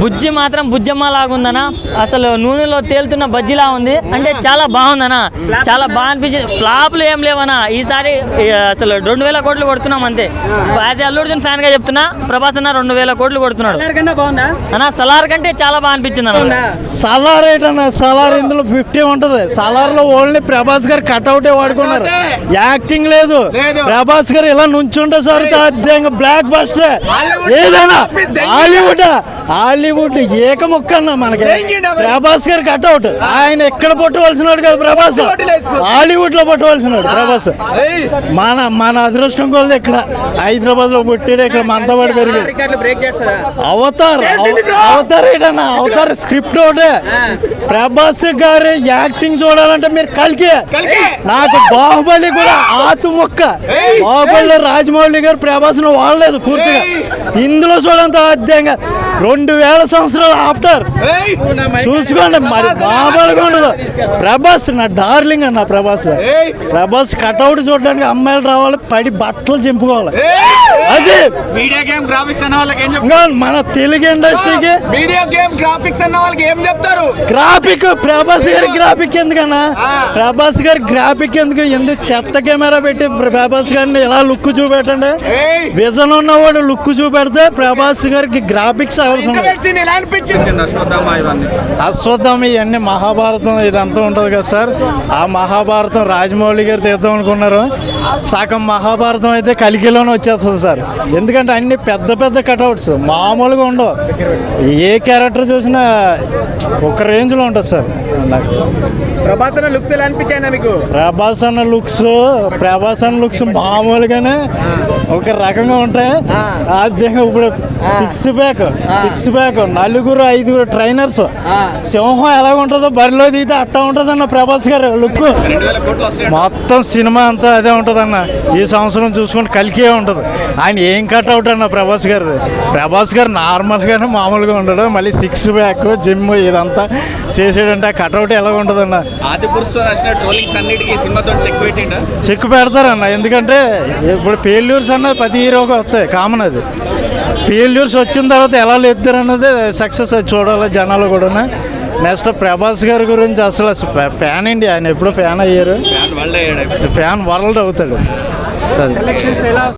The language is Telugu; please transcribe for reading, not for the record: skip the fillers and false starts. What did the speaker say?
బుజ్జి మాత్రం బుజ్జమ్మ లాగుందనా, అసలు నూనెలో తేలుతున్న బజ్జిలా ఉంది. అంటే చాలా బాగుందనా, చాలా బాగా అనిపించింది. ఫ్లాప్లు ఏం లేవనా ఈసారి. అసలు 2000 కోట్లు కొడుతున్నాం అంతే. యాజ్ అల్లు అర్జున్ ఫ్యాన్ గా చెప్తున్నా, ప్రభాస్ అన్న 2000 కోట్లు కొడుతున్నాడు అన్న. సలార్ కంటే చాలా బాగా అనిపించింది అన్న. సలార్ ఏంటన్నా, సలార్ ఇందులో 50 ఉంటది. సలార్ లో ఓన్లీ ప్రభాస్ గారు కట్అవుటే వాడుకున్నారు, యాక్టింగ్ లేదు. ప్రభాస్ గారు ఇలా నుంచుంటే సార్ బ్లాక్ బస్టర్. ఏదైనా హాలీవుడ్ ఏకముక్క అన్న మనకి ప్రభాస్ గారు కట్అవుట్. ఆయన ఎక్కడ పట్టవలసినాడు కదా ప్రభాస్, హాలీవుడ్ లో పట్టవలసినాడు ప్రభాస్. మన అదృష్టం కొలది ఇక్కడ హైదరాబాద్ లో పుట్టాడు, ఇక్కడ మనతో పాటు పెరిగాడు. అవతార్ ఏంటన్నా, అవతార్ స్క్రిప్ట్ ఒకటే. ప్రభాస్ గారి యాక్టింగ్ చూడాలంటే మీరు కలికే. నాకు బాహుబలి కూడా ఆతుముక్క. బాహుబలిలో రాజమౌళి గారు ప్రభాస్ ను వాడలేదు పూర్తిగా, ఇందులో చూడంత అధ్యయంగా 2000 సంవత్సరాలు ఆఫ్టర్ చూసుకోండి. మరి బాహుబలిగా ఉండదు. ప్రభాస్ నా డార్లింగ్ అన్న. ప్రభాస్ కట్అవుట్ చూడడానికి అమ్మాయిలు రావాలి, పడి బట్టలు చింపుకోవాలి. అది వీడియో గేమ్ గ్రాఫిక్స్ అన్న వాళ్ళకి ఏం చెప్తారు? మన తెలుగు ఇండస్ట్రీకి వీడియో గేమ్ గ్రాఫిక్స్ అన్న వాళ్ళకి ఏం చెప్తారు? గ్రాఫిక్ ప్రభాస్ గారి గ్రాఫిక్ ఎందుకన్నా, ప్రభాస్ గారి గ్రాఫిక్ ఎందుకు చెత్త కెమెరా పెట్టి ప్రభాస్ గారిని ఎలా లుక్ చూపెట్టండి. విజన్ ఉన్నవాడు లుక్ చూపెడితే ప్రభాస్ గారికి గ్రాఫిక్స్ అశ్వత్థామ ఇవన్నీ మహాభారతం ఇదంతా ఉంటుంది కదా సార్. ఆ మహాభారతం రాజమౌళి గారు తీద్దాం అనుకున్నారు. సగం మహాభారతం అయితే కలికిలోనే వచ్చేస్తుంది సార్. ఎందుకంటే అన్ని పెద్ద పెద్ద కట్అవుట్స్ మామూలుగా ఉండవు. ఏ క్యారెక్టర్ చూసినా ఒక రేంజ్లో ఉంటుంది సార్. ప్రభాస్ అన్న లుక్స్ ఎలా అనిపించాయి మీకు? ప్రభాస్ అన్న లుక్స్ మామూలుగానే ఒక రకంగా ఉంటాయి. ఆద్యంగా ఇప్పుడు సిక్స్ ప్యాక్ 4-5 ట్రైనర్స్, సింహం ఎలా ఉంటుందో బరిలో దిగితే అట్టా ఉంటుంది అన్న ప్రభాస్ గారు లుక్. మొత్తం సినిమా అంతా అదే ఉంటుంది అన్న. ఈ సంవత్సరం చూసుకుంటే కలికే ఉంటుంది. ఆయన ఏం కట్అవుట్ అన్న ప్రభాస్ గారు నార్మల్గానే మామూలుగా ఉండడు. మళ్ళీ 6 ప్యాక్ జిమ్ ఇదంతా చేసేటంటే ఆ కట్అవుట్ ఎలా ఉంటుంది అన్న. చెక్ పెడతారన్న. ఎందుకంటే ఇప్పుడు ఫెయిల్యూర్స్ అన్నది ప్రతి హీరోకి వస్తాయి, కామన్. అది ఫెయిల్యూర్స్ వచ్చిన తర్వాత ఎలా లేస్తారు అన్నది సక్సెస్. అది చూడాలి జనాలు కూడా. నెక్స్ట్ ప్రభాస్ గారి గురించి అసలు ఫ్యాన్ అండి. ఆయన ఎప్పుడు ఫ్యాన్ అయ్యారు, ఫ్యాన్ వరల్డ్ అవుతాడు.